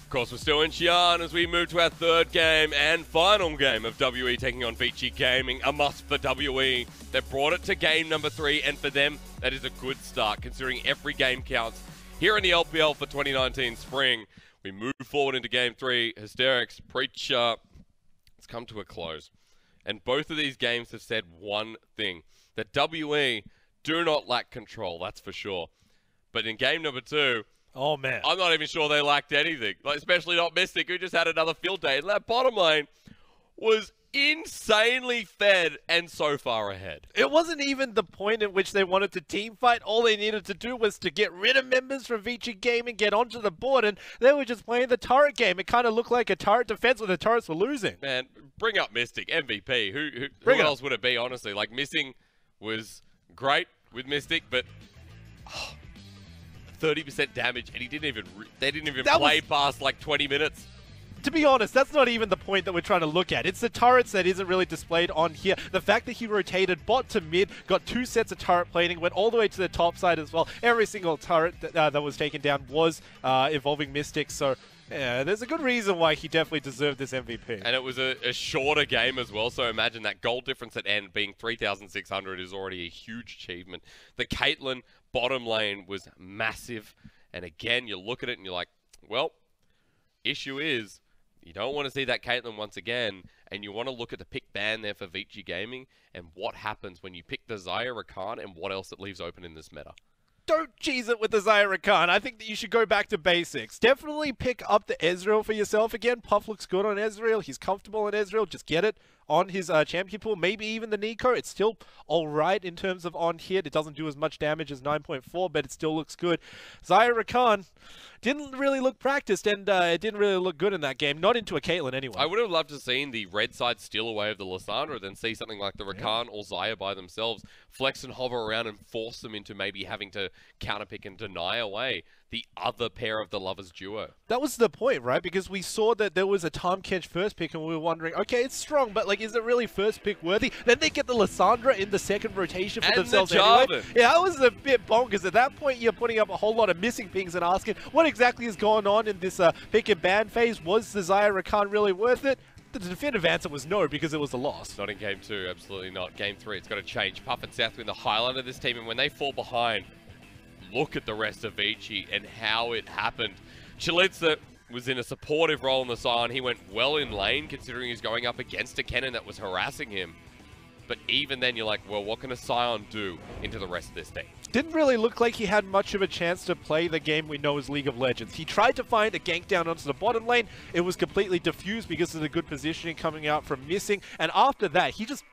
Of course, we're still in Sion as we move to our third game and final game of WE taking on Vici Gaming. A must for WE. They brought it to game number 3, and for them, that is a good start, considering every game counts. Here in the LPL for 2019 spring, we move forward into game 3. Hysterics, Preacher, it's come to a close. And both of these games have said one thing, that WE do not lack control, that's for sure. But in game number 2, oh man, I'm not even sure they lacked anything, like, especially not Mystic, who just had another field day. And that bottom lane was insanely fed and so far ahead. It wasn't even the point at which they wanted to team fight. All they needed to do was to get rid of members from Vici Gaming, get onto the board, and they were just playing the turret game. It kind of looked like a turret defense where the turrets were losing. Man, bring up Mystic, MVP. Who else would it be, honestly? Like, Missing was great with Mystic, but 30% damage, and they didn't even play past like 20 minutes. To be honest, that's not even the point that we're trying to look at. It's the turrets that isn't really displayed on here. The fact that he rotated bot to mid, got 2 sets of turret plating, went all the way to the top side as well. Every single turret that was taken down was involving Mystic, so yeah, there's a good reason why he definitely deserved this MVP. And it was a shorter game as well, so imagine that goal difference at end being 3,600 is already a huge achievement. The Caitlyn bottom lane was massive, and again, you look at it and you're like, well, issue is, you don't want to see that Caitlyn once again, and you want to look at the pick ban there for Vici Gaming, and what happens when you pick the Xiye Rakan and what else it leaves open in this meta. Don't cheese it with the Xiye Rakan. I think that you should go back to basics. Definitely pick up the Ezreal for yourself again. Puff looks good on Ezreal. He's comfortable on Ezreal. Just get it on his champion pool. Maybe even the Nico. It's still alright in terms of on hit. It doesn't do as much damage as 9.4, but it still looks good. Xiye Rakan didn't really look practiced, and it didn't really look good in that game. Not into a Caitlyn anyway. I would have loved to have seen the red side steal away of the Lissandra, then see something like the Rakan or Xiye by themselves flex and hover around and force them into maybe having to counterpick and deny away the other pair of the Lovers duo. That was the point, right? Because we saw that there was a Tahm Kench first pick, and we were wondering, okay, it's strong, but like, is it really first pick worthy? Then they get the Lissandra in the second rotation for themselves anyway. Yeah, that was a bit bonkers. At that point, you're putting up a whole lot of missing pings and asking, what exactly is going on in this pick and ban phase? Was the Xiye Rakan really worth it? The definitive answer was no, because it was a loss. Not in game 2, absolutely not. Game 3, it's got to change. Puff and Southwind, the highlight of this team, and when they fall behind, look at the rest of Vici and how it happened. Chelizi was in a supportive role in the Sion. He went well in lane, considering he's going up against a Kennen that was harassing him. But even then, you're like, well, what can a Sion do into the rest of this team? Didn't really look like he had much of a chance to play the game we know as League of Legends. He tried to find a gank down onto the bottom lane. It was completely diffused because of the good positioning coming out from Missing. And after that, he just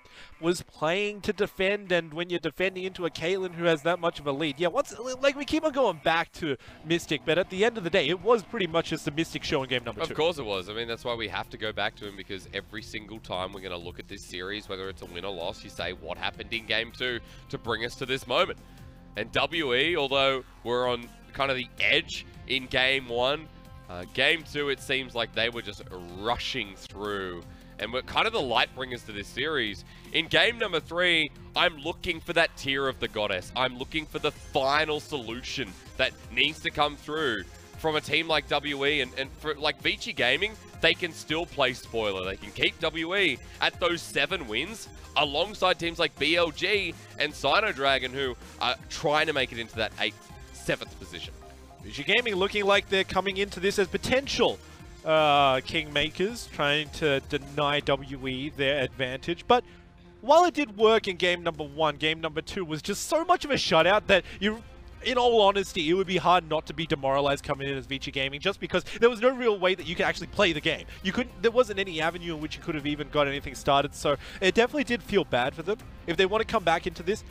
was playing to defend, and when you're defending into a Caitlyn who has that much of a lead, yeah, we keep on going back to Mystic, but at the end of the day, it was pretty much just the Mystic show in game number 2. Of course it was. I mean, that's why we have to go back to him, because every single time we're going to look at this series, whether it's a win or loss, you say, what happened in game 2 to bring us to this moment? And WE, although we're on kind of the edge in game 1, game 2, it seems like they were just rushing through. And we're kind of the light bringers to this series. In game number 3, I'm looking for that tier of the goddess. I'm looking for the final solution that needs to come through from a team like WE. And for like Vici Gaming, they can still play spoiler. They can keep WE at those 7 wins alongside teams like BLG and Sino Dragon, who are trying to make it into that 7th position. Vici Gaming looking like they're coming into this as potential Kingmakers, trying to deny WE their advantage. But while it did work in game number 1, game number 2 was just so much of a shutout that in all honesty, it would be hard not to be demoralized coming in as Vici Gaming, just because there was no real way that you could actually play the game. There wasn't any avenue in which you could have even got anything started, so it definitely did feel bad for them. If they want to come back into this,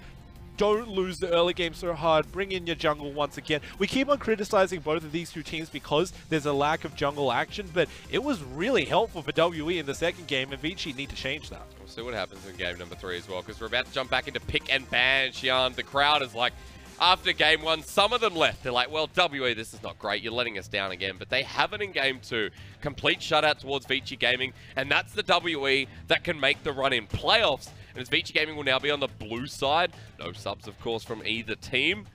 don't lose the early game so hard. Bring in your jungle once again. We keep on criticizing both of these two teams because there's a lack of jungle action, but it was really helpful for WE in the second game, and Vici need to change that. We'll see what happens in game number 3 as well, because we're about to jump back into pick and ban Sion. The crowd is like, after game 1, some of them left. They're like, well, WE, this is not great. You're letting us down again. But they have it in game 2. Complete shutout towards Vici Gaming, and that's the WE that can make the run in playoffs. And as Vici Gaming will now be on the blue side. No subs, of course, from either team.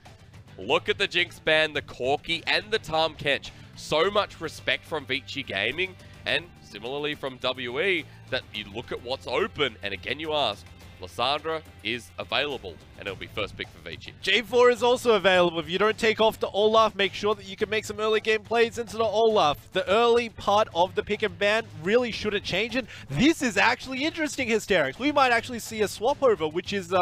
Look at the Jinx ban, the Corki, and the Tahm Kench. so much respect from Vici Gaming, and similarly from WE, that you look at what's open, and again you ask, Lissandra is available, and it'll be first pick for Vici. J4 is also available. If you don't take off the Olaf, make sure that you can make some early game plays into the Olaf. The early part of the pick and ban really shouldn't change, and this is actually interesting, Hysterics. We might actually see a swap over, which is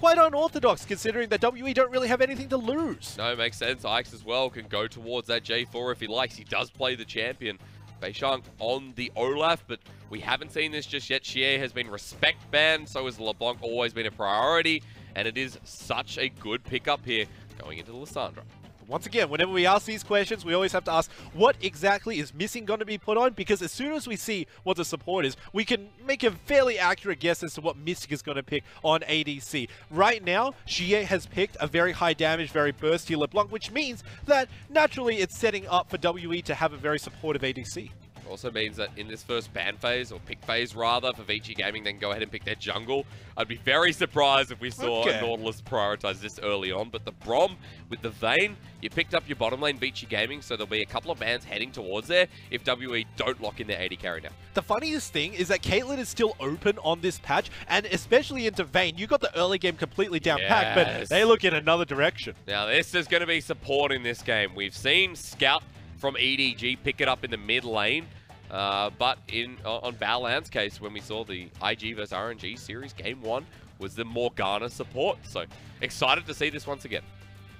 quite unorthodox, considering that WE don't really have anything to lose. No, it makes sense. Ix as well can go towards that J4 if he likes. He does play the champion. Beishang on the Olaf, but we haven't seen this just yet. Xiye has been respect banned, so has LeBlanc always been a priority, and it is such a good pickup here going into Lissandra. Once again, whenever we ask these questions, we always have to ask, what exactly is missing going to be put on? Because as soon as we see what the support is, we can make a fairly accurate guess as to what Mystic is going to pick on ADC. Right now, xiye has picked a very high damage, very bursty LeBlanc, which means that naturally it's setting up for WE to have a very supportive ADC. Also means that in this first ban phase, or pick phase rather, for Vici Gaming, then go ahead and pick their jungle. I'd be very surprised if we saw a Nautilus prioritize this early on, but the Braum with the Vayne, you picked up your bottom lane Vici Gaming, so there'll be a couple of bans heading towards there if WE don't lock in their AD carry now. The funniest thing is that Caitlyn is still open on this patch, and especially into Vayne, you got the early game completely down packed, but they look in another direction. Now this is going to be support in this game. We've seen Scout from EDG pick it up in the mid lane, but on Valorant's case, when we saw the IG vs RNG series, game 1 was the Morgana support. So excited to see this once again.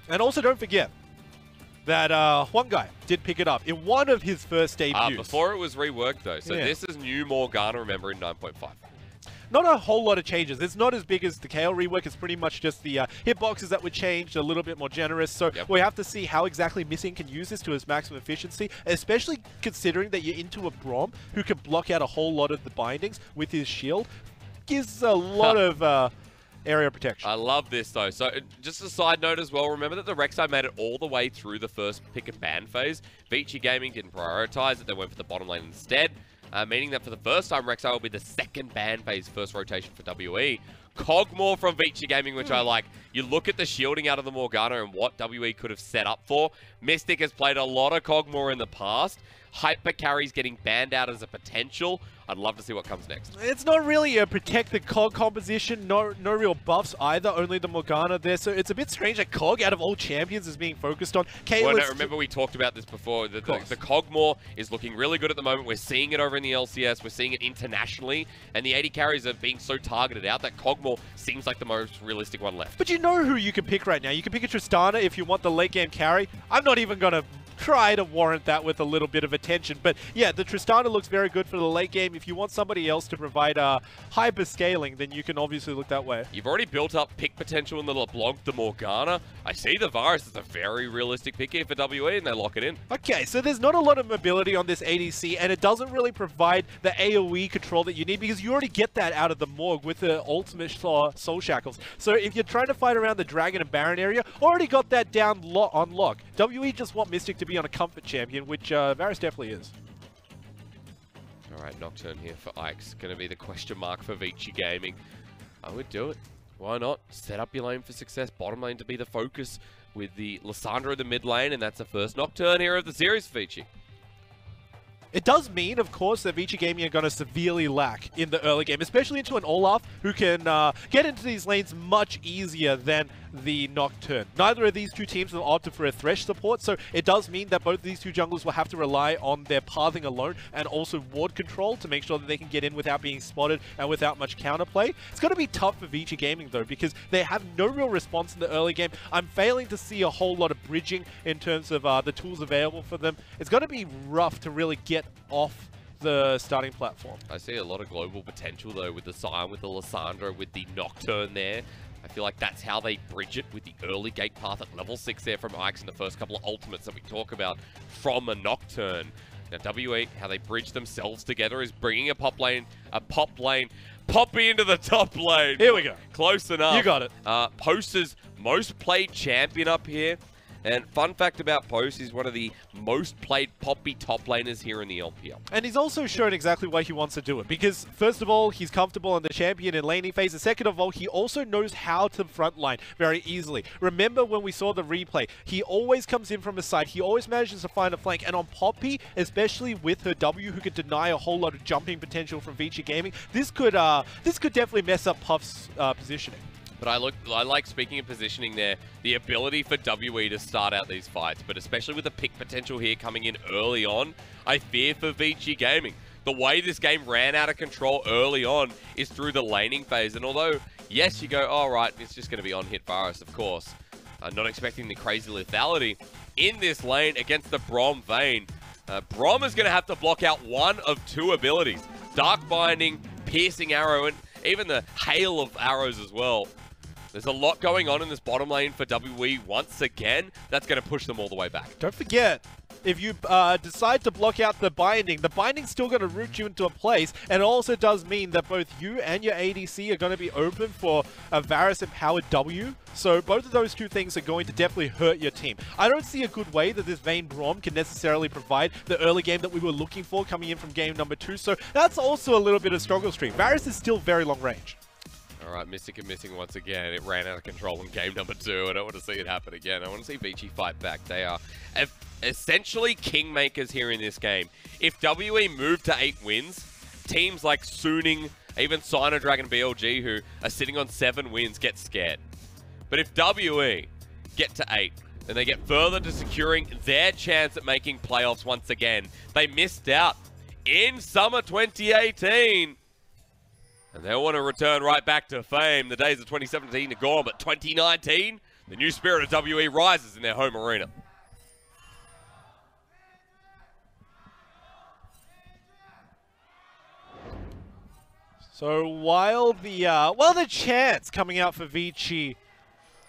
And also don't forget that one guy did pick it up in one of his first debuts. Before it was reworked though, so this is new Morgana, remember, in 9.5. Not a whole lot of changes. It's not as big as the KO rework. It's pretty much just the hitboxes that were changed, a little bit more generous. So we have to see how exactly Missing can use this to its maximum efficiency, especially considering that you're into a Braum who can block out a whole lot of the bindings with his shield. Gives a lot of area protection. I love this though. So just a side note as well, remember that the Rek'Sai made it all the way through the first pick and ban phase. Vici Gaming didn't prioritize it. They went for the bottom lane instead. Meaning that for the first time, Rek'Sai will be the second ban phase first rotation for WE. Cogmore from Vici Gaming, which I like. You look at the shielding out of the Morgana and what WE could have set up for. Mystic has played a lot of Cogmore in the past. Hyper carries getting banned out as a potential. I'd love to see what comes next. It's not really a protect the Cog composition, no real buffs either, only the Morgana there. So it's a bit strange that Cog, out of all champions, is being focused on. Well, no, remember we talked about this before. The Cogmore is looking really good at the moment. We're seeing it over in the LCS. We're seeing it internationally. And the AD carries are being so targeted out that Cogmore seems like the most realistic one left. But you know who you can pick right now. You can pick a Tristana if you want the late game carry. I'm not even going to try to warrant that with a little bit of attention. But yeah, the Tristana looks very good for the late game. If you want somebody else to provide hyper scaling, then you can obviously look that way. You've already built up pick potential in the LeBlanc, the Morgana. I see the Varus as a very realistic pick here for WE, and they lock it in. Okay, so there's not a lot of mobility on this ADC, and it doesn't really provide the AoE control that you need, because you already get that out of the Morg with the ultimate Soul Shackles. So if you're trying to fight around the Dragon and Baron area, already got that down on lock. WE just want Mystic to be on a comfort champion, which Varus definitely is. Alright, Nocturne here for Ix. Going to be the question mark for Vici Gaming. I would do it. Why not? Set up your lane for success. Bottom lane to be the focus with the Lissandra in the mid lane, and that's the first Nocturne here of the series for Vici. It does mean, of course, that Vici Gaming are going to severely lack in the early game, especially into an Olaf who can get into these lanes much easier than the Nocturne. Neither of these two teams have opted for a Thresh support, so it does mean that both of these two junglers will have to rely on their pathing alone and also ward control to make sure that they can get in without being spotted and without much counterplay. It's going to be tough for Vici Gaming though, because they have no real response in the early game. I'm failing to see a whole lot of bridging in terms of the tools available for them. It's going to be rough to really get off the starting platform. I see a lot of global potential though with the Sion, with the Lissandra, with the Nocturne there. I feel like that's how they bridge it with the early gate path at level 6 there from Ix in the first couple of ultimates that we talk about from a Nocturne. Now WE, how they bridge themselves together is bringing a pop lane, Poppy into the top lane. Here we go. Close enough. You got it. Poster's most played champion up here. And fun fact about Post, he's one of the most played Poppy top laners here in the LPL. And he's also shown exactly why he wants to do it. Because, first of all, he's comfortable in the champion and laning phase. And second of all, he also knows how to frontline very easily. Remember when we saw the replay, he always comes in from his side. He always manages to find a flank. And on Poppy, especially with her W, who could deny a whole lot of jumping potential from Vici Gaming, this could definitely mess up Puff's positioning. But I like, speaking of positioning there, the ability for WE to start out these fights, but especially with the pick potential here coming in early on, I fear for Vici Gaming. The way this game ran out of control early on is through the laning phase, and although, yes, you go, all right, it's just going to be on-hit Varus, of course. Not expecting the crazy lethality. In this lane against the Braum Vayne, Braum is going to have to block out one of two abilities. Dark Binding, Piercing Arrow, and even the hail of arrows as well. There's a lot going on in this bottom lane for WE once again. That's going to push them all the way back. Don't forget, if you decide to block out the binding's still going to root you into a place, and it also does mean that both you and your ADC are going to be open for a Varus-empowered W, so both of those two things are going to definitely hurt your team. I don't see a good way that this Vayne Braum can necessarily provide the early game that we were looking for coming in from game number 2, so that's also a little bit of struggle stream. Varus is still very long range. All right, Mystic and missing once again. It ran out of control in game number 2. I don't want to see it happen again. I want to see Vici fight back. They are essentially kingmakers here in this game. If WE move to 8 wins, teams like Suning, even Sino Dragon BLG, who are sitting on 7 wins, get scared. But if WE get to 8, and they get further to securing their chance at making playoffs once again, they missed out in summer 2018. And they'll want to return right back to fame. The days of 2017 are gone, but 2019, the new spirit of WE rises in their home arena. So while the chants coming out for Vici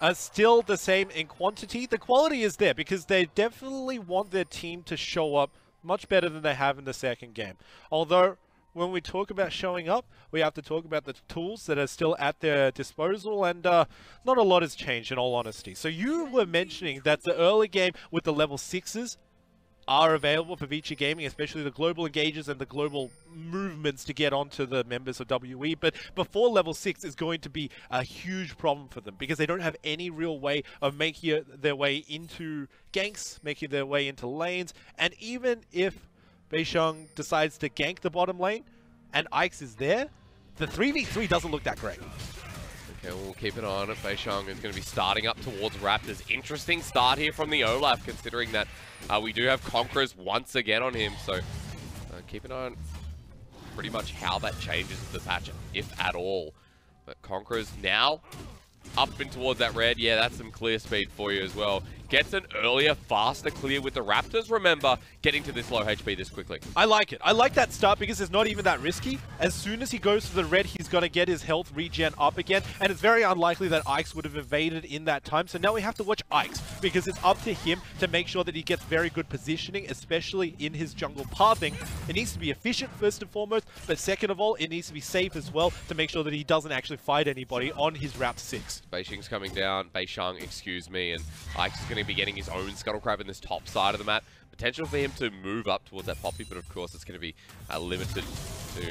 are still the same in quantity, the quality is there because they definitely want their team to show up much better than they have in the second game. Although, when we talk about showing up, we have to talk about the tools that are still at their disposal, and not a lot has changed in all honesty. So you were mentioning that the early game with the level 6s are available for Vici Gaming, especially the global engages and the global movements to get onto the members of WE, but before level 6 is going to be a huge problem for them because they don't have any real way of making their way into ganks, making their way into lanes, and even if beishang decides to gank the bottom lane, and Ix is there, the 3v3 doesn't look that great. Okay, we'll keep an eye on it. beishang is going to be starting up towards Raptors. Interesting start here from the Olaf, considering that we do have Conquerors once again on him, so keep an eye on pretty much how that changes the patch, if at all. But Conquerors now up and towards that red. Yeah, that's some clear speed for you as well. Gets an earlier, faster clear with the Raptors. Remember, getting to this low HP this quickly. I like it. I like that start because it's not even that risky. As soon as he goes to the red, he's going to get his health regen up again. And it's very unlikely that Ix would have evaded in that time. So now we have to watch Ix because it's up to him to make sure that he gets very good positioning, especially in his jungle pathing. It needs to be efficient first and foremost, but second of all, it needs to be safe as well to make sure that he doesn't actually fight anybody on his Route 6. beishang's coming down. beishang, excuse me, and Ix is going to be getting his own Scuttle Crab in this top side of the map. Potential for him to move up towards that Poppy, but of course it's going to be limited to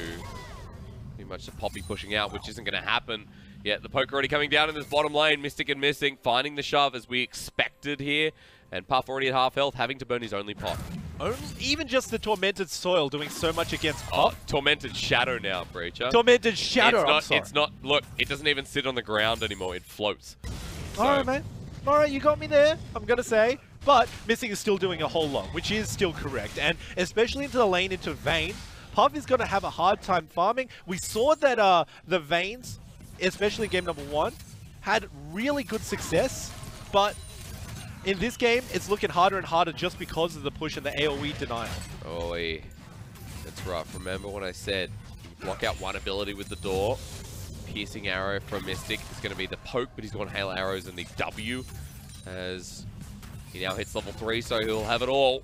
pretty much the Poppy pushing out, which isn't going to happen. Yeah, the poke already coming down in this bottom lane. Mystic and missing, finding the shove as we expected here. And Puff already at half health, having to burn his only pot. Even just the Tormented Soil doing so much against Puff. Oh, Tormented Shadow now, Breacher. Tormented Shadow, I'm sorry. It's not, look, it doesn't even sit on the ground anymore, it floats. So, alright, man. Alright, you got me there, I'm going to say. But Missing is still doing a whole lot, which is still correct. And especially into the lane into Vayne, Puff is going to have a hard time farming. We saw that the Vaynes, especially in game number 1, had really good success. But in this game, it's looking harder and harder just because of the push and the AoE denial. Oh, that's rough. Remember when I said you block out one ability with the door? Piercing Arrow from Mystic is going to be the poke, but he's got Hail Arrows and the W as he now hits level 3, so he'll have it all.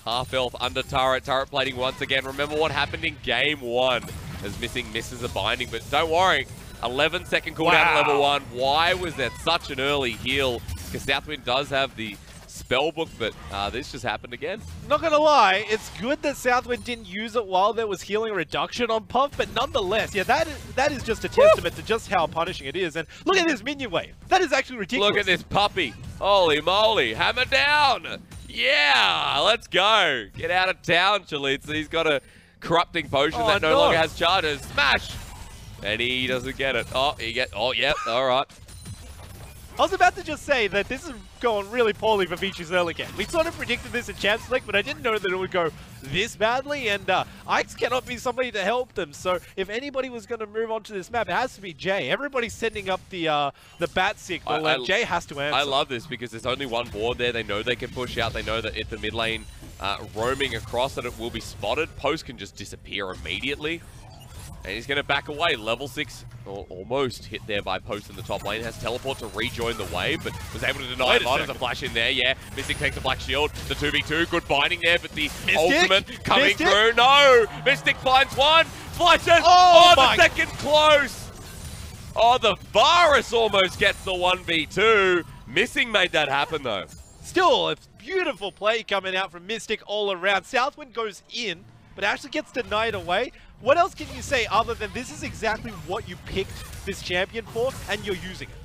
Half health under turret, turret plating once again. Remember what happened in game 1 as Missing misses a binding, but don't worry, 11-second cooldown at level 1. Why was that such an early heal? Because Southwind does have the spellbook, but this just happened again. Not gonna lie, it's good that Southwind didn't use it while there was healing reduction on Puff, but nonetheless, yeah, that is just a testament to just how punishing it is. And look at this minion wave. That is actually ridiculous. Look at this puppy. Holy moly. Hammer down. Yeah, let's go. Get out of town, Chelizi. He's got a corrupting potion that no longer has charges. Smash. And he doesn't get it. Oh, yep, all right. I was about to just say that this is going really poorly for Vici's early game. We sort of predicted this in Champs League, but I didn't know that it would go this badly, and Ix cannot be somebody to help them. So if anybody was going to move on to this map, it has to be Jay. Everybody's sending up the bat signal, and Jay has to answer. I love this because there's only one board there. They know they can push out. They know that if the mid lane roaming across, that it will be spotted. Post can just disappear immediately. And he's going to back away. Level 6, almost hit there by Post in the top lane. Has teleport to rejoin the wave, but was able to deny a lot of the flash in there. Yeah, Mystic takes the Black Shield. The 2v2, good binding there, but the ultimate coming through. No! Mystic finds one. Flashes! Oh the second close! Oh, the Varus almost gets the 1v2. Missing made that happen, though. Still, a beautiful play coming out from Mystic all around. Southwind goes in, but actually gets denied away. What else can you say other than this is exactly what you picked this champion for, and you're using it?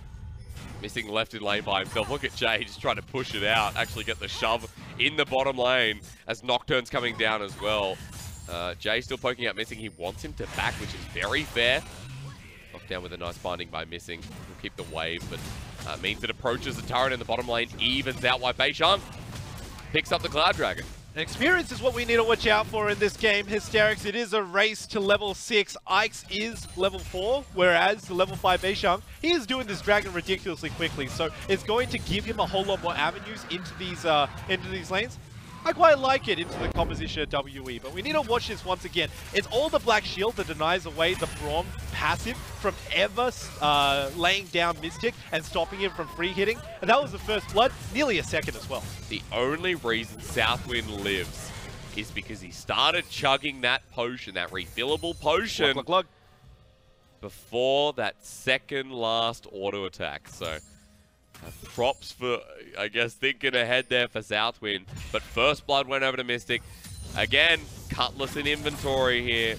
Missing left in lane by himself. Look at Jay just trying to push it out. Actually get the shove in the bottom lane as Nocturne's coming down as well. Jay still poking out Missing. He wants him to back, which is very fair. Knocked down with a nice binding by Missing. He'll keep the wave, but means it approaches the turret in the bottom lane. Evens out while beishang picks up the Cloud Dragon. Experience is what we need to watch out for in this game, Hysterics. It is a race to level 6. Ix is level 4, whereas the level 5 beishang, he is doing this dragon ridiculously quickly. So it's going to give him a whole lot more avenues into these lanes. I quite like it into the composition of WE, but we need to watch this once again. It's all the Black Shield that denies away the Braum passive from ever laying down Mystic and stopping him from free hitting. And that was the first blood, nearly a second as well. The only reason Southwind lives is because he started chugging that potion, that refillable potion, glug, glug, glug, before that second last auto attack. So props for, I guess, thinking ahead there for Southwind. But first blood went over to Mystic. Again, Cutlass in inventory here.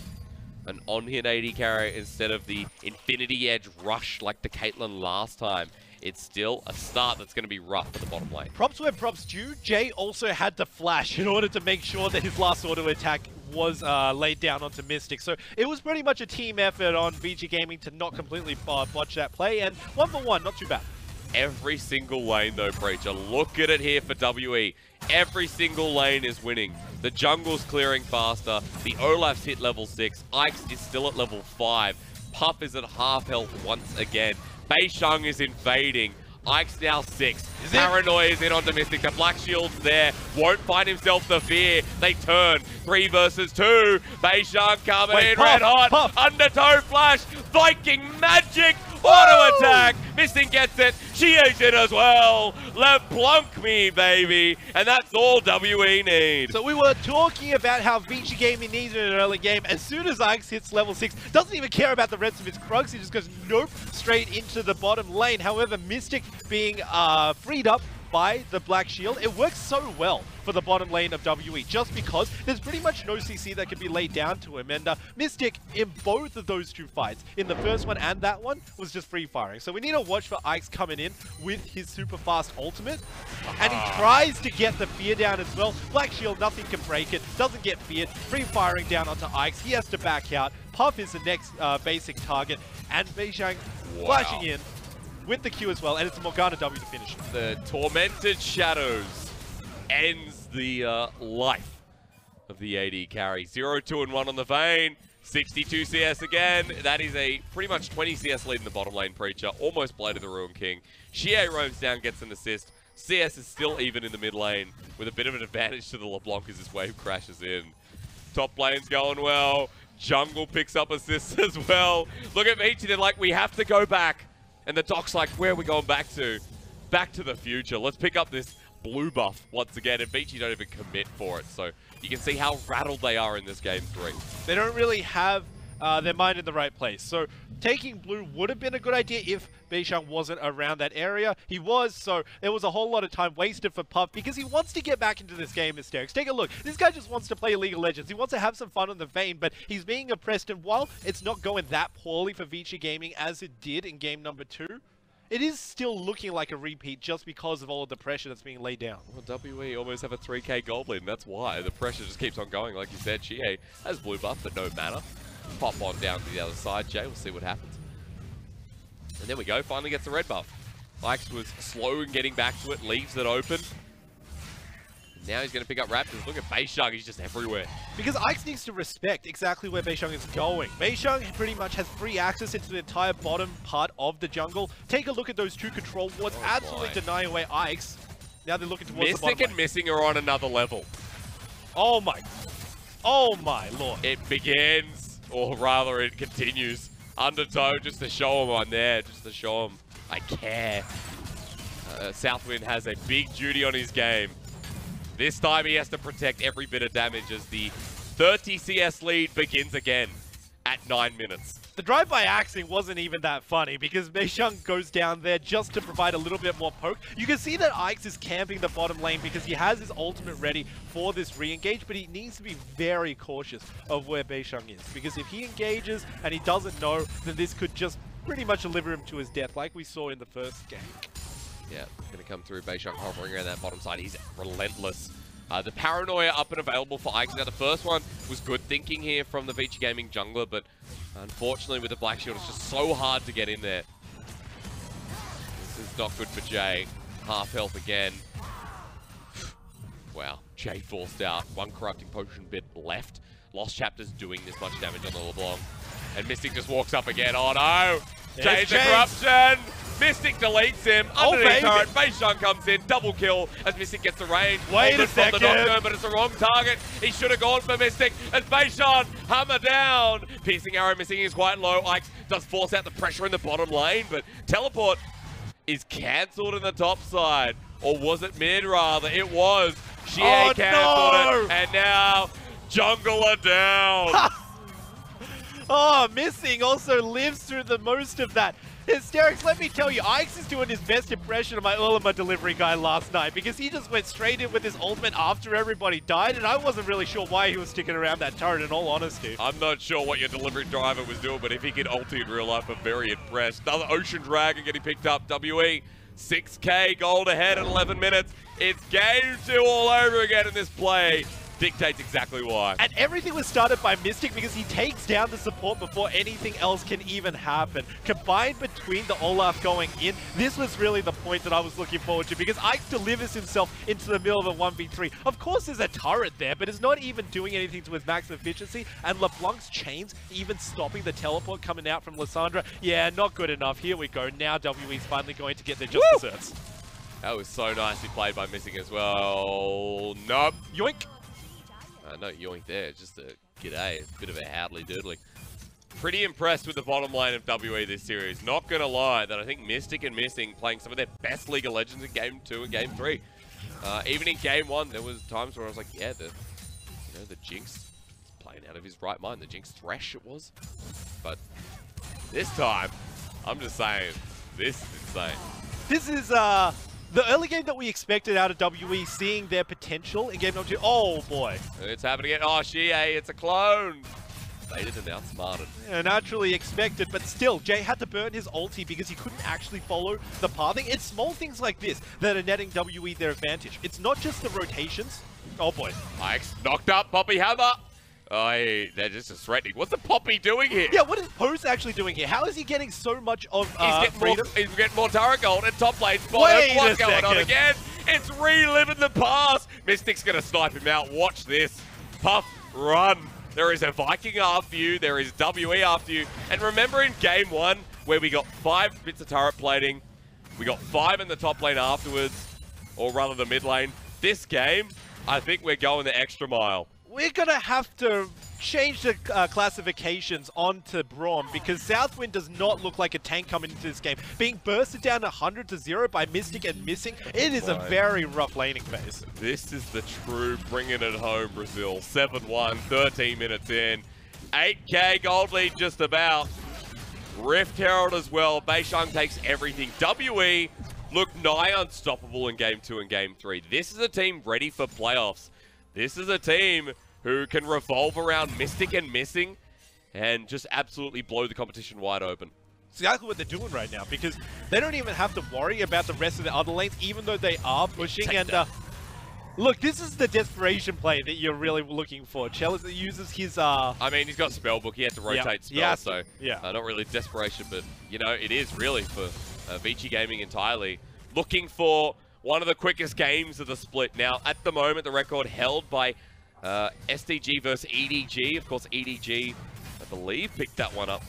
An on-hit AD carry instead of the Infinity Edge rush like the Caitlyn last time. It's still a start that's going to be rough for the bottom lane. Props where props due. Jay also had to flash in order to make sure that his last auto attack was laid down onto Mystic. So it was pretty much a team effort on Vici Gaming to not completely botch that play. And 1-for-1, not too bad. Every single lane though, Preacher. Look at it here for WE. Every single lane is winning. The jungle's clearing faster. The Olaf's hit level 6. Ix is still at level 5. Puff is at half health once again. beishang is invading. Ix now 6. Paranoia is in onto Mystic. The Black Shield's there. Won't find himself the fear. They turn. 3 versus 2. beishang coming in red hot. Undertow flash. Viking magic. Auto attack. Missing gets it. Xiye's in as well. LeBlanc me, baby. And that's all WE need. So we were talking about how Vici Gaming needs in an early game. As soon as Ix hits level 6, doesn't even care about the rest of his Krugs. He just goes nope, straight into the bottom lane. However, Mystic being freed up by the Black Shield, it works so well for the bottom lane of WE, just because there's pretty much no CC that can be laid down to him. And Mystic, in both of those two fights, in the first one and that one, was just free firing. So we need to watch for Ix coming in with his super fast ultimate. And he tries to get the fear down as well. Black Shield, nothing can break it, doesn't get feared. Free firing down onto Ix. He has to back out. Puff is the next basic target. And beishang flashing in with the Q as well, and it's a Morgana W to finish. The Tormented Shadows ends the life of the AD carry. 0-2-1 on the Vayne. 62 CS again. That is a pretty much 20 CS lead in the bottom lane, Preacher. Almost Blade of the Ruin King. Xiye roams down, gets an assist. CS is still even in the mid lane with a bit of an advantage to the LeBlanc as his wave crashes in. Top lane's going well. Jungle picks up assists as well. Look at Vici, they're like, we have to go back. And the Doc's like, where are we going back to? Back to the future. Let's pick up this blue buff once again. And Vici don't even commit for it. So you can see how rattled they are in this game 3. They don't really have their mind in the right place. So taking blue would have been a good idea if beishang wasn't around that area. He was, so there was a whole lot of time wasted for Puff because he wants to get back into this game, Mysterix. Take a look. This guy just wants to play League of Legends. He wants to have some fun on the Vayne, but he's being oppressed. And while it's not going that poorly for Vici Gaming as it did in game number 2, it is still looking like a repeat just because of all of the pressure that's being laid down. Well, WE almost have a 3k gold lead, and that's why. The pressure just keeps on going. Like you said, xiye has blue buff, but no mana. Pop on down to the other side, Jay. We'll see what happens. And there we go. Finally gets the red buff. Ix was slow in getting back to it, leaves it open. Now he's going to pick up Raptors. Look at beishang, he's just everywhere. Because Ix needs to respect exactly where beishang is going. beishang pretty much has free access into the entire bottom part of the jungle. Take a look at those 2 control wards, absolutely denying away Ix. Now they're looking towards the bottom Mystic and Missing are on another level. Oh my lord. It begins, or rather it continues. Undertow just to show him on there, just to show him I care. Southwind has a big duty on his game. This time he has to protect every bit of damage as the 30 CS lead begins again at 9 minutes. The drive-by axing wasn't even that funny because beishang goes down there just to provide a little bit more poke. You can see that Ix is camping the bottom lane because he has his ultimate ready for this re-engage, but he needs to be very cautious of where beishang is, because if he engages and he doesn't know, then this could just pretty much deliver him to his death like we saw in the first game. Yeah, going to come through. beishang hovering around that bottom side. He's relentless. The paranoia up and available for Ix. Now, the first one was good thinking here from the Vici Gaming jungler, but unfortunately with the Black Shield, it's just so hard to get in there. This is not good for Jay. Half health again. Wow, Jay forced out. 1 corrupting potion bit left. Lost Chapter's doing this much damage on the LeBlanc. And Mystic just walks up again. Oh no! Jay's the corruption! Mystic deletes him. Underneath turret, beishang comes in. Double kill as Mystic gets the range. Wait a second. From the Nocturne, but it's the wrong target. He should have gone for Mystic as beishang hammer down. Piercing arrow missing is quite low. Ix does force out the pressure in the bottom lane, but teleport is cancelled in the top side. Or was it mid rather? It was. xiye cancelled it. And now jungler down. Oh, Missing also lives through the most of that. Hysterics, let me tell you, Ix is doing his best impression of my Ultima delivery guy last night because he just went straight in with his ultimate after everybody died, and I wasn't really sure why he was sticking around that turret, in all honesty. I'm not sure what your delivery driver was doing, but if he could ulti in real life, I'm very impressed. Another Ocean Dragon getting picked up. WE, 6k gold ahead at 11 minutes. It's game 2 all over again in this play. Dictates exactly why. And everything was started by Mystic because he takes down the support before anything else can even happen. Combined between the Olaf going in, this was really the point that I was looking forward to because Ix delivers himself into the middle of a 1v3. Of course there's a turret there, but it's not even doing anything to his max efficiency, and LeBlanc's chains even stopping the teleport coming out from Lissandra. Yeah, not good enough. Here we go. Now WE's finally going to get their just desserts. That was so nicely played by Missing as well. Nope. Yoink. No yoink there, just a g'day, a bit of a howdly doodly. Pretty impressed with the bottom lane of WE this series. Not gonna lie that I think Mystic and Missing playing some of their best League of Legends in Game 2 and Game 3. Even in Game 1, there was times where I was like, yeah, the Jinx is playing out of his right mind. The Jinx Thresh it was. But this time, I'm just saying, this is insane. This is, the early game that we expected out of WE, seeing their potential in game number 2. Oh boy. It's happening again. Oh, xiye, it's a clone. Baited and outsmarted. Yeah, naturally expected, but still, Jay had to burn his ulti because he couldn't actually follow the pathing. It's small things like this that are netting WE their advantage. It's not just the rotations. Oh boy. Ix knocked up, Poppy Hammer. Oh, hey, they're just threatening. What's the Poppy doing here? Yeah, what is Post actually doing here? How is he getting so much of freedom? He's getting more turret gold and top lane spot. What's going on again? It's reliving the past. Mystic's going to snipe him out. Watch this. Puff, run. There is a Viking after you. There is WE after you. And remember in game 1 where we got 5 bits of turret plating. We got 5 in the top lane afterwards. Or rather the mid lane. This game, I think we're going the extra mile. We're going to have to change the classifications onto Braum because Southwind does not look like a tank coming into this game. Being bursted down 100 to 0 by Mystic and Missing, it is a very rough laning phase. This is the true bringing it home, Brazil. 7-1, 13 minutes in. 8k gold lead just about. Rift Herald as well. Beishang takes everything. WE look nigh unstoppable in Game 2 and Game 3. This is a team ready for playoffs. This is a team who can revolve around Mystic and Missing and just absolutely blow the competition wide open. It's exactly what they're doing right now, because they don't even have to worry about the rest of the other lanes, even though they are pushing. And look, this is the desperation play that you're really looking for. Chelizi uses his... I mean, he's got Spellbook. He had to rotate spells, so not really desperation, but, you know, it is really for Vici Gaming entirely. Looking for one of the quickest games of the split. Now, at the moment, the record held by SDG versus EDG. Of course, EDG, I believe, picked that one up.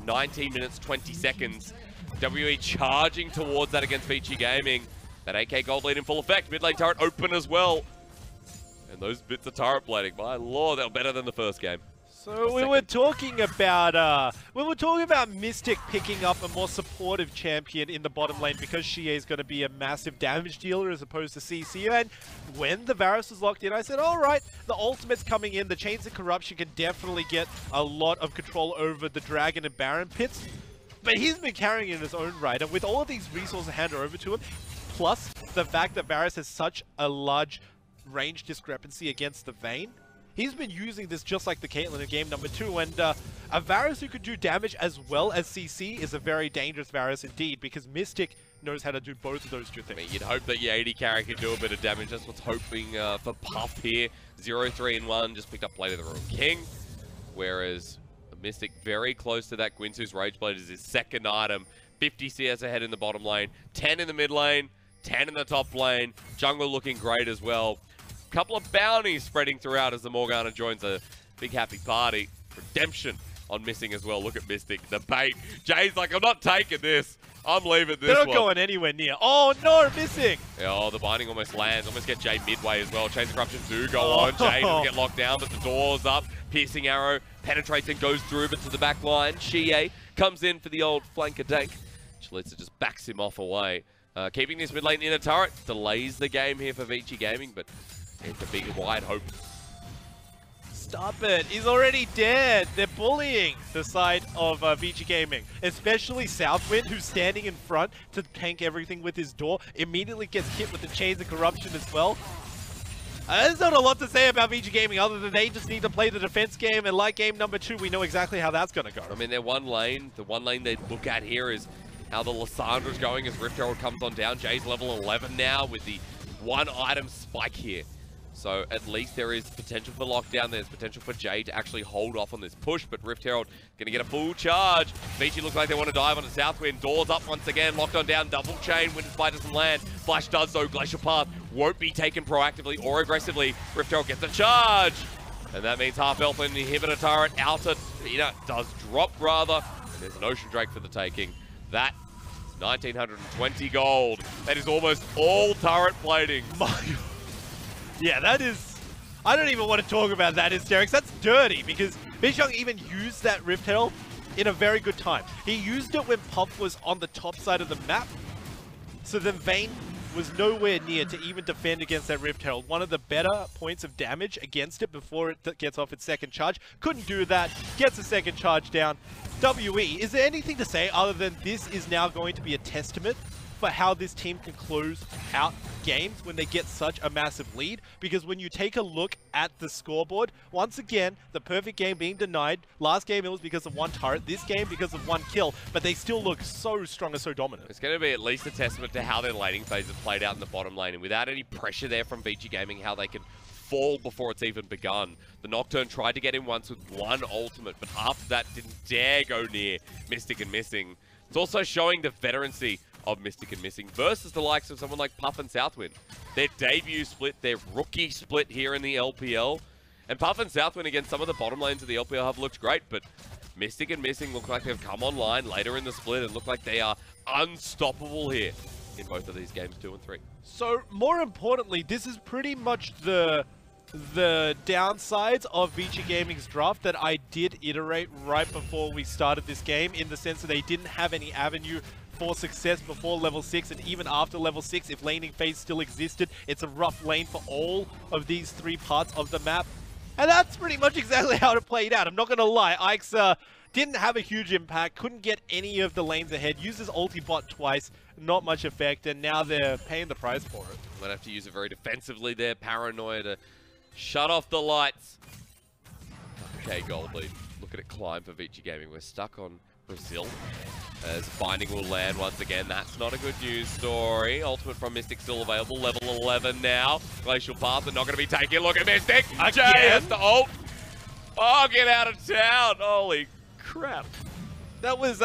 19 minutes, 20 seconds. WE charging towards that against Vici Gaming. That 8k gold lead in full effect. Mid lane turret open as well. And those bits of turret blading, my lord, they were better than the first game. So we were talking about Mystic picking up a more supportive champion in the bottom lane because xiye is going to be a massive damage dealer as opposed to CC. And when the Varus was locked in, I said, all right, the ultimate's coming in. The Chains of Corruption can definitely get a lot of control over the Dragon and Baron pits. But he's been carrying it in his own right. And with all of these resources handed over to him, plus the fact that Varus has such a large range discrepancy against the Vayne, he's been using this just like the Caitlyn in game number 2, and a Varus who could do damage as well as CC is a very dangerous Varus indeed, because Mystic knows how to do both of those two things. I mean, you'd hope that your AD carry can do a bit of damage. That's what's hoping for Puff here. 0-3-1, just picked up Blade of the Royal King, whereas Mystic very close to that. Gwynsu's Rage Blade is his second item. 50 CS ahead in the bottom lane, 10 in the mid lane, 10 in the top lane. Jungle looking great as well. Couple of bounties spreading throughout as the Morgana joins a big happy party. Redemption on Missing as well. Look at Mystic, the bait. Jay's like, I'm not taking this. I'm leaving this. They're not going anywhere near. Oh no, Missing. Yeah, oh, the binding almost lands. Almost get Jay midway as well. Chains of Corruption do go on. Jay doesn't get locked down, but the door's up. Piercing arrow penetrates and goes through, but to the back line. xiye comes in for the old flanker dank. Chelizi just backs him off away. Keeping this mid lane in a turret delays the game here for Vici Gaming, but it's a big wide hope. Stop it. He's already dead. They're bullying the side of Vici Gaming. Especially Southwind, who's standing in front to tank everything with his door. Immediately gets hit with the Chains of Corruption as well. There's not a lot to say about Vici Gaming other than they just need to play the defense game. And like game number 2, we know exactly how that's going to go. I mean, they're one lane. The one lane they look at here is how the Lissandra's going as Rift Herald comes on down. Jay's level 11 now with the one item spike here. So at least there is potential for lockdown. There's potential for Jay to actually hold off on this push, but Rift Herald going to get a full charge. Vici looks like they want to dive on the Southwind. Doors up once again, locked on down, double chain. Wind Spy doesn't land. Flash does though. Glacial Path won't be taken proactively or aggressively. Rift Herald gets a charge. And that means half health and inhibitor turret. Outer does drop rather. And there's an Ocean Drake for the taking. That is 1920 gold. That is almost all turret plating. Yeah, that is... I don't even want to talk about that hysterics. That's dirty, because beishang even used that Rift Herald in a very good time. He used it when Puff was on the top side of the map, so then Vayne was nowhere near to even defend against that Rift Herald. One of the better points of damage against it before it gets off its second charge. Couldn't do that. Gets a second charge down. WE, is there anything to say other than this is now going to be a testament for how this team can close out games when they get such a massive lead? Because when you take a look at the scoreboard, once again, the perfect game being denied. Last game it was because of one turret, this game because of one kill, but they still look so strong and so dominant. It's going to be at least a testament to how their laning phase has played out in the bottom lane, and without any pressure there from Vici Gaming, how they can fall before it's even begun. The Nocturne tried to get in once with one ultimate, but after that didn't dare go near Mystic and Missing. It's also showing the veterancy of Mystic and Missing versus the likes of someone like Puff and Southwind. Their debut split, their rookie split here in the LPL. And Puff and Southwind against some of the bottom lanes of the LPL have looked great, but Mystic and Missing look like they've come online later in the split and look like they are unstoppable here in both of these games 2 and 3. So, more importantly, this is pretty much the downsides of Vici Gaming's draft that I did iterate right before we started this game, in the sense that they didn't have any avenue for success before level 6, and even after level 6, if laning phase still existed, it's a rough lane for all of these 3 parts of the map. And that's pretty much exactly how it played out. I'm not going to lie. Ike's didn't have a huge impact, couldn't get any of the lanes ahead, used his ulti bot twice, not much effect, and now they're paying the price for it. Might have to use it very defensively there. Paranoia to shut off the lights. Okay, gold lead. Look at it climb for Vici Gaming. We're stuck on Brazil. As Binding will land once again. That's not a good news story. Ultimate from Mystic still available. Level 11 now. Glacial Path are not going to be taken. Look at Mystic. Jay has to ult. Oh, get out of town. Holy crap. That was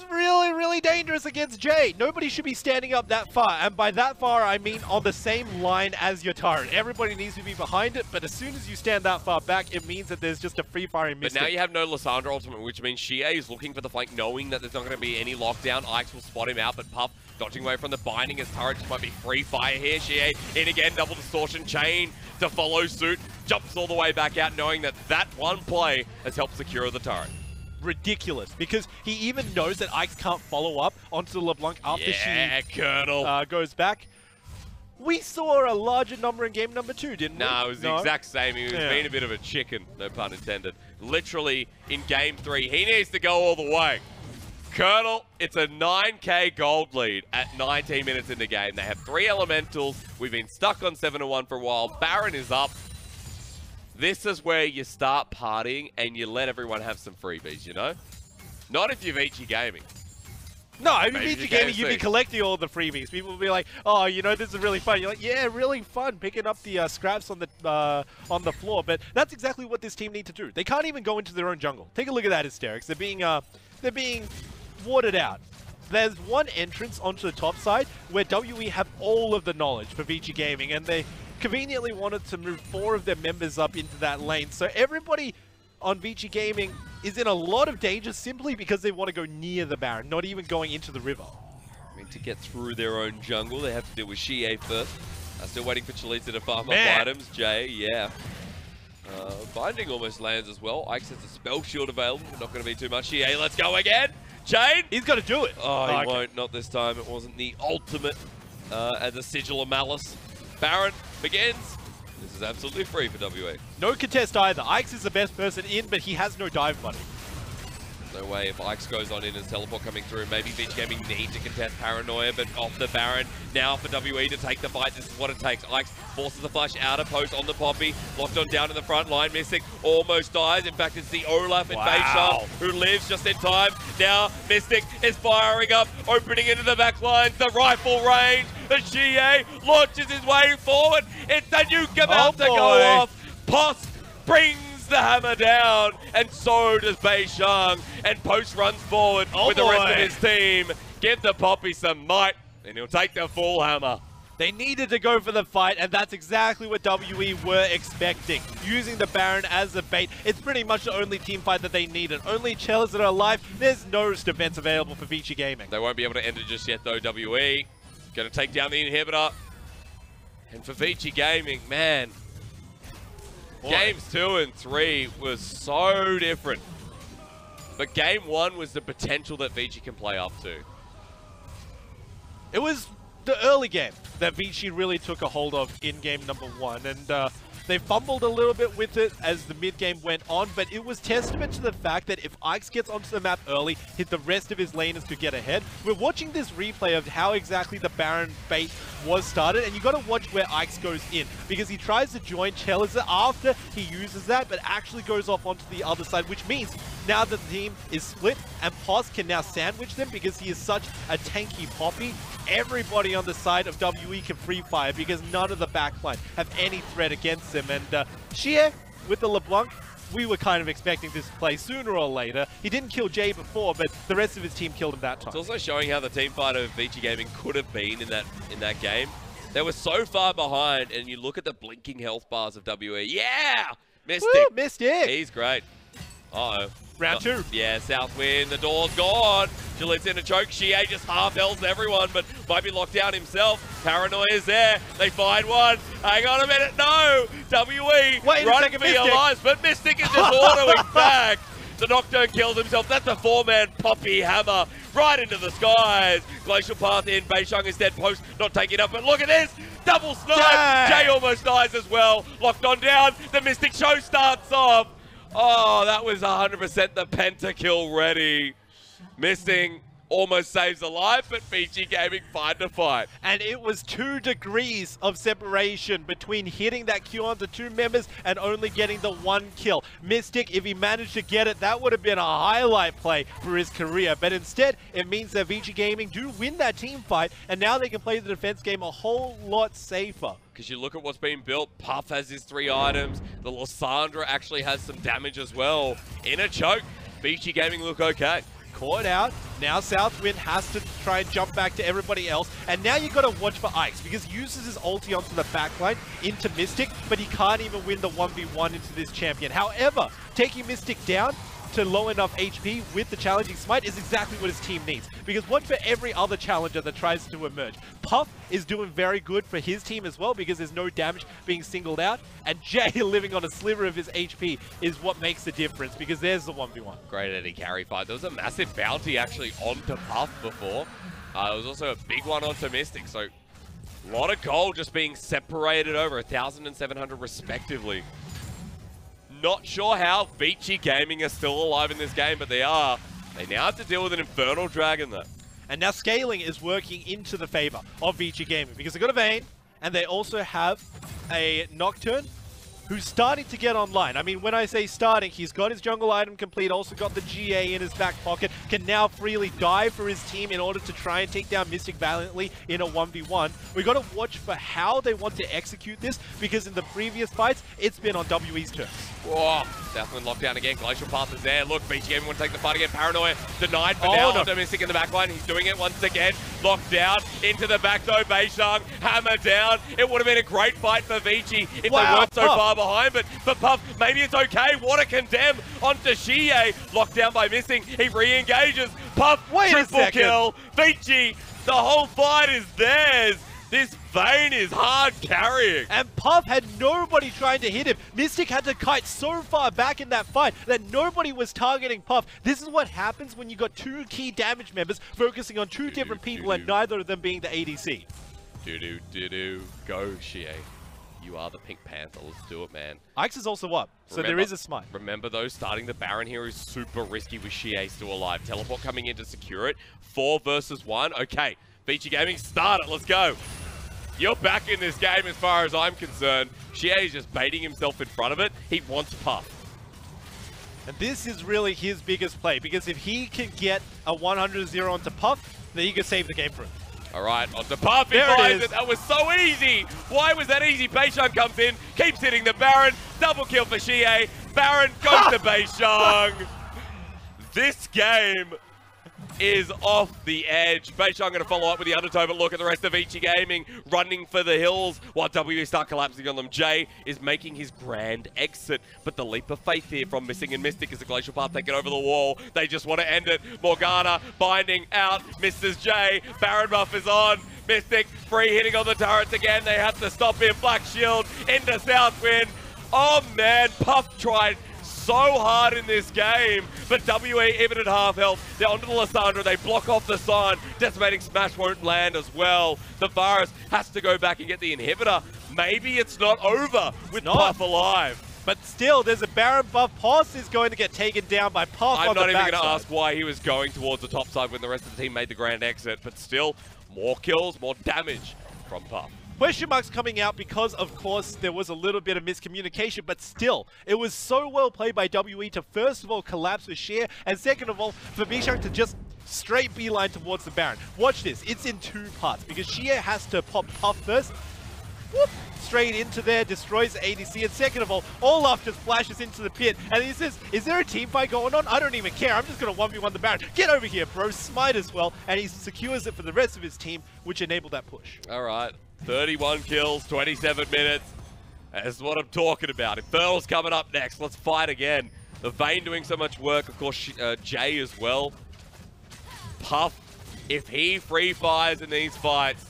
really, really dangerous against Jay. Nobody should be standing up that far. And by that far, I mean on the same line as your turret. Everybody needs to be behind it, but as soon as you stand that far back, it means that there's just a free-firing Mystic. But now you have no Lissandra ultimate, which means xiye is looking for the flank, knowing that there's not going to be any lockdown. Ike's will spot him out, but Puff dodging away from the binding. His turret just might be free fire here. xiye in again, double distortion chain to follow suit. Jumps all the way back out, knowing that that one play has helped secure the turret. Ridiculous, because he even knows that Ike's can't follow up onto the LeBlanc after she goes back. We saw a larger number in game number 2, didn't we? No, it was the exact same. He was being a bit of a chicken, no pun intended. Literally, in game 3, he needs to go all the way. Colonel, it's a 9k gold lead at 19 minutes in the game. They have 3 elementals. We've been stuck on 7-1 for a while. Baron is up. This is where you start partying and you let everyone have some freebies, you know? Not if you're Vici Gaming. No, if you're Vici Gaming, you'd be collecting all the freebies. People will be like, oh, you know, this is really fun. You're like, yeah, really fun, picking up the scraps on the floor. But that's exactly what this team need to do. They can't even go into their own jungle. Take a look at that, Hysterics. They're being watered out. There's one entrance onto the top side where WE have all of the knowledge for Vici Gaming, and they conveniently wanted to move 4 of their members up into that lane. So everybody on Vici Gaming is in a lot of danger simply because they want to go near the Baron, not even going into the river. I mean, to get through their own jungle, they have to deal with xiye first. Still waiting for Chelizi to farm up items. Jay, yeah. Binding almost lands as well. Ike has a spell shield available, but not going to be too much. xiye, let's go again. Chain! He's got to do it. Oh, he won't. Not this time. It wasn't the ultimate as a Sigil of Malice. Baron begins. This is absolutely free for WE. No contest either. Ike's is the best person in, but he has no dive money. No way. If Ike's goes on in and teleport coming through, maybe Vici Gaming need to contest Paranoia, but off the Baron. Now for WE to take the fight. This is what it takes. Ike's forces the flash out of post on the Poppy. Locked on down in the front line. Mystic almost dies. In fact, it's the Olaf and beishang who lives just in time. Now Mystic is firing up, opening into the back lines. The rifle range. The xiye launches his way forward. It's the nuke about to go off. Post brings the hammer down, and so does beishang. And Post runs forward with the rest of his team. Give the Poppy some might, and he'll take the full hammer. They needed to go for the fight, and that's exactly what WE were expecting. Using the Baron as a bait. It's pretty much the only team fight that they needed. Only Chelizi that are alive. There's no defense available for Vici Gaming. They won't be able to end it just yet, though, WE. Going to take down the inhibitor. And for Vici Gaming, man, games 2 and 3 was so different. But game 1 was the potential that Vici can play up to. It was the early game that Vici really took a hold of in game number 1. And they fumbled a little bit with it as the mid-game went on, but it was testament to the fact that if Ike gets onto the map early, the rest of his laners could get ahead. We're watching this replay of how exactly the Baron bait was started, and you got to watch where Ike goes in, because he tries to join Chelizi after he uses that, but actually goes off onto the other side, which means now that the team is split, and Pos can now sandwich them because he is such a tanky Poppy. Everybody on the side of WE can free fire because none of the backline have any threat against them. And xiye with the LeBlanc, we were kind of expecting this to play sooner or later. He didn't kill Jay before, but the rest of his team killed him that time. It's also showing how the team fight of Vici Gaming could have been in that game. They were so far behind, and you look at the blinking health bars of WE. Yeah! Mystic. Woo, Mystic. He's great. Uh-oh. Round 2. Yeah, Southwind, the door's gone. Jalid's in a choke. xiye just half-hells everyone, but might be locked down himself. Paranoia is there. They find one. Hang on a minute. No! WE running for your lives, but Mystic is just autoing back. The Nocturne kills himself. That's a 4-man Poppy hammer right into the skies. Glacial Path in. beishang is dead. Post not taking it up, but look at this. Double snipe! Jay almost dies as well. Locked on down. The Mystic Show starts off. Oh, that was 100% the pentakill ready. Missing. Almost saves a life, but Vici Gaming find a fight. And it was 2 degrees of separation between hitting that Q onto 2 members and only getting the 1 kill. Mystic, if he managed to get it, that would have been a highlight play for his career. But instead, it means that Vici Gaming do win that team fight, and now they can play the defense game a whole lot safer. Because you look at what's being built, Puff has his 3 items, the Lissandra actually has some damage as well. In a choke, Vici Gaming look okay. Caught out. Now Southwind has to try and jump back to everybody else. And now you got to watch for Ike's because he uses his ulti onto the backline into Mystic, but he can't even win the 1v1 into this champion. However, taking Mystic down to low enough HP with the challenging smite is exactly what his team needs. Because watch for every other challenger that tries to emerge. Puff is doing very good for his team as well because there's no damage being singled out. And Jay living on a sliver of his HP is what makes the difference because there's the 1v1. Great Eddie carry fight. There was a massive bounty actually onto Puff before. There was also a big one onto Mystic. So a lot of gold just being separated over 1,700 respectively. Not sure how Vici Gaming are still alive in this game, but they are. They now have to deal with an Infernal Dragon though. And now scaling is working into the favor of Vici Gaming because they've got a Vayne and they also have a Nocturne who's starting to get online. I mean, when I say starting, he's got his jungle item complete, also got the xiye in his back pocket, can now freely die for his team in order to try and take down Mystic valiantly in a 1v1. We've got to watch for how they want to execute this because in the previous fights, it's been on WE's terms. Whoa, Southwind locked down again. Glacial Path is there. Look, Vici Gaming want to take the fight again. Paranoia denied for now. No. Mystic in the back line. He's doing it once again. Locked down into the back though. Beishang hammer down. It would have been a great fight for Vici if they weren't so far behind. But for Puff, maybe it's okay. What a condemn onto xiye. Locked down by Missing. He re-engages. Puff, triple kill. Vici, the whole fight is theirs. This Vayne is hard carrying. And Puff had nobody trying to hit him. Mystic had to kite so far back in that fight that nobody was targeting Puff. This is what happens when you got 2 key damage members focusing on 2 different people and neither of them being the ADC. Go, xiye. You are the Pink Panther. Let's do it, man. Ike's is also up, so there is a smite. Remember, though, starting the Baron here is super risky with xiye still alive. Teleport coming in to secure it. 4 versus 1. Okay, Vici Gaming, start it. Let's go. You're back in this game as far as I'm concerned. xiye is just baiting himself in front of it. He wants Puff. And this is really his biggest play, because if he can get a 100-0 onto Puff, then he can save the game for him. All right, onto Puff. He buys it. That was so easy. Why was that easy? Beishang comes in, keeps hitting the Baron. Double kill for xiye. Baron goes to Beishang. This game is off the edge. Beishang going to follow up with the undertow, but look at the rest of Vici Gaming running for the hills while WE start collapsing on them. Jay is making his grand exit, but the leap of faith here from Missing and Mystic is a Glacial Path taking over the wall. They just want to end it. Morgana binding out, misses Jay. Baron buff is on. Mystic free hitting on the turrets again. They have to stop him. Black Shield into Southwind. Oh man, Puff tried so hard in this game, but WE even at half health. They're onto the Lissandra. They block off the Sion. Decimating Smash won't land as well. The Varus has to go back and get the inhibitor. Maybe it's not over with Puff alive. But still, there's a Baron buff. Poss is going to get taken down by Puff on the backside. I'm not even going to ask why he was going towards the top side when the rest of the team made the grand exit, but still, more kills, more damage from Puff. Question marks coming out because, of course, there was a little bit of miscommunication, but still, it was so well played by WE to first of all collapse with xiye, and second of all, for beishang to just straight beeline towards the Baron. Watch this, it's in 2 parts, because xiye has to pop Puff first, whoop, straight into there, destroys the ADC, and second of all, Olaf just flashes into the pit, and he says, is there a team fight going on? I don't even care, I'm just going to 1v1 the Baron. Get over here, bro, smite as well, and he secures it for the rest of his team, which enabled that push. All right. 31 kills, 27 minutes. That's what I'm talking about. Infernal's coming up next. Let's fight again. The Vayne doing so much work. Of course, Jay as well. Puff, if he free fires in these fights,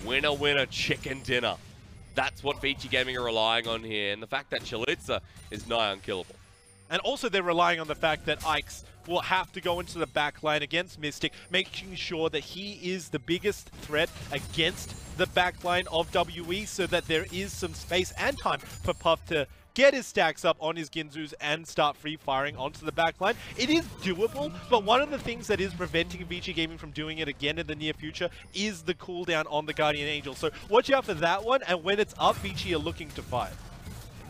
winner, winner, chicken dinner. That's what Vici Gaming are relying on here. And the fact that Chelizi is nigh unkillable. And also they're relying on the fact that Ike's will have to go into the back line against Mystic, making sure that he is the biggest threat against the back line of WE so that there is some space and time for Puff to get his stacks up on his Ginzus and start free firing onto the back line. It is doable, but one of the things that is preventing Vici Gaming from doing it again in the near future is the cooldown on the Guardian Angel. So watch out for that one, and when it's up, Vici are looking to fight.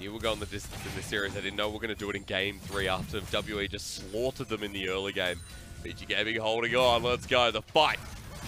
You will go on the distance in this series. I didn't know we were going to do it in Game 3 after WE just slaughtered them in the early game. Vici Gaming holding on. Let's go. The fight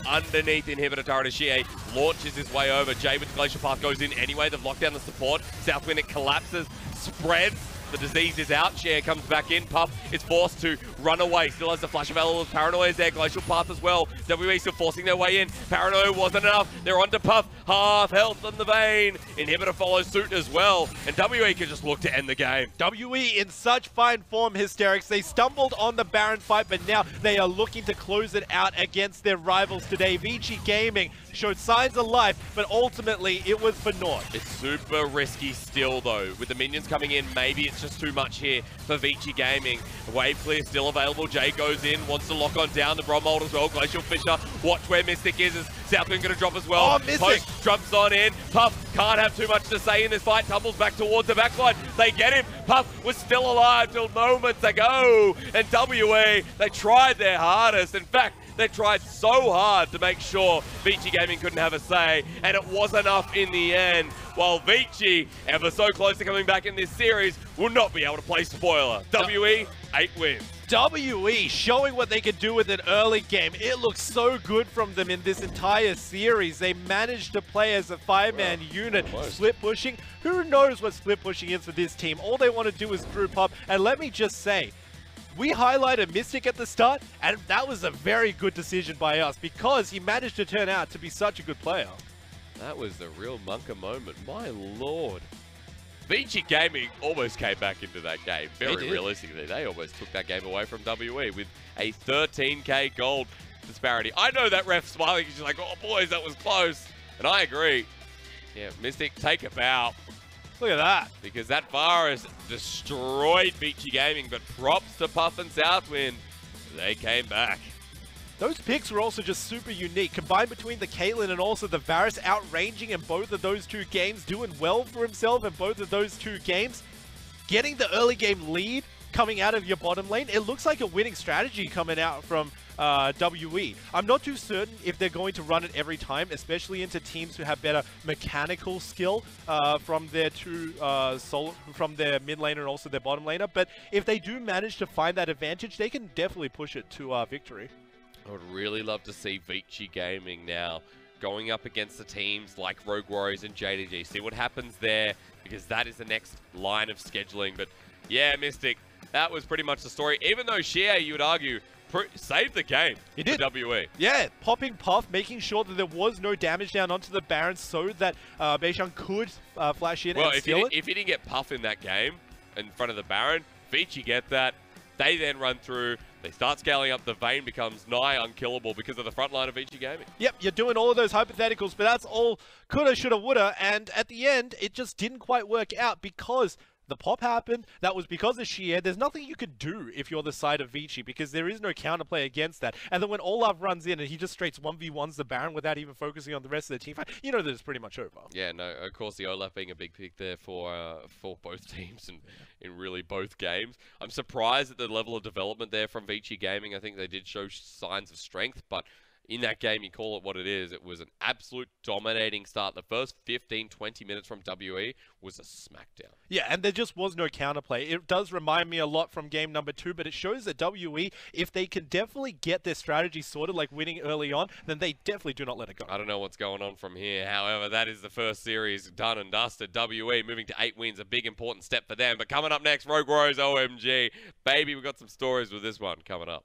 underneath inhibitor turret as xiye launches his way over. Jay with Glacial Path goes in anyway. They've locked down the support. Southwind, it collapses, spreads. The disease is out. xiye comes back in. Puff is forced to run away. Still has the flash available. Paranoia is there. Glacial Path as well. WE still forcing their way in. Paranoia wasn't enough. They're onto Puff. Half health on the Vayne. Inhibitor follows suit as well. And WE can just look to end the game. WE in such fine form, Hysterics. They stumbled on the Baron fight, but now they are looking to close it out against their rivals today. Vici Gaming showed signs of life, but ultimately it was for naught. It's super risky still though. With the minions coming in, maybe it's just too much here for Vici Gaming. Wave clear still available. Jay goes in, wants to lock on down the Braum ult as well. Glacial Fisher, watch where Mystic is Southwind going to drop as well. Oh, Mystic! Post jumps on in. Puff can't have too much to say in this fight. Tumbles back towards the backline. They get him. Puff was still alive till moments ago. And WE, they tried their hardest. In fact, they tried so hard to make sure Vici Gaming couldn't have a say, and it was enough in the end. While Vici, ever so close to coming back in this series, will not be able to play spoiler. WE, 8 wins. WE showing what they could do with an early game. It looks so good from them in this entire series. They managed to play as a 5-man unit, split pushing. Who knows what split pushing is for this team? All they want to do is group up, and let me just say, we highlighted Mystic at the start, and that was a very good decision by us because he managed to turn out to be such a good player. That was the real Monka moment. My lord. Vici Gaming almost came back into that game. Very realistically, they almost took that game away from WE with a 13k gold disparity. I know that ref smiling. She's like, oh boys, that was close. And I agree. Yeah, Mystic, take a bow. Look at that. Because that Varus destroyed Vici Gaming, but props to Puff and Southwind. They came back. Those picks were also just super unique. Combined between the Caitlyn and also the Varus, outranging in both of those two games, doing well for himself in both of those two games. Getting the early game lead coming out of your bottom lane, it looks like a winning strategy coming out from WE. I'm not too certain if they're going to run it every time, especially into teams who have better mechanical skill from their from their mid laner and also their bottom laner. But if they do manage to find that advantage, they can definitely push it to victory. I would really love to see Vici Gaming now going up against the teams like Rogue Warriors and JDG. See what happens there, because that is the next line of scheduling. But yeah, Mystic, that was pretty much the story. Even though xiye, you would argue, saved the game. He did. For WE. Yeah, popping Puff, making sure that there was no damage down onto the Baron so that beishang could flash in and steal it. If he didn't get Puff in that game in front of the Baron, Vici get that. They then run through. They start scaling up. The Vayne becomes nigh unkillable because of the front line of Vici Gaming. Yep, you're doing all of those hypotheticals, but that's all coulda, shoulda, woulda, and at the end, it just didn't quite work out because the pop happened. That was because of xiye. There's nothing you could do if you're the side of Vici because there is no counterplay against that. And then when Olaf runs in and he just straight 1v1s the Baron without even focusing on the rest of the team fight, you know that it's pretty much over. Yeah, no, of course the Olaf being a big pick there for both teams and in really both games. I'm surprised at the level of development there from Vici Gaming. I think they did show signs of strength, but in that game, you call it what it is. It was an absolute dominating start. The first 15-20 minutes from WE was a smackdown. Yeah, and there just was no counterplay. It does remind me a lot from game number 2, but it shows that WE, if they can definitely get their strategy sorted, like winning early on, then they definitely do not let it go. I don't know what's going on from here. However, that is the first series done and dusted. WE moving to 8 wins, a big important step for them. But coming up next, Rogue Warriors OMG. Baby, we've got some stories with this one coming up.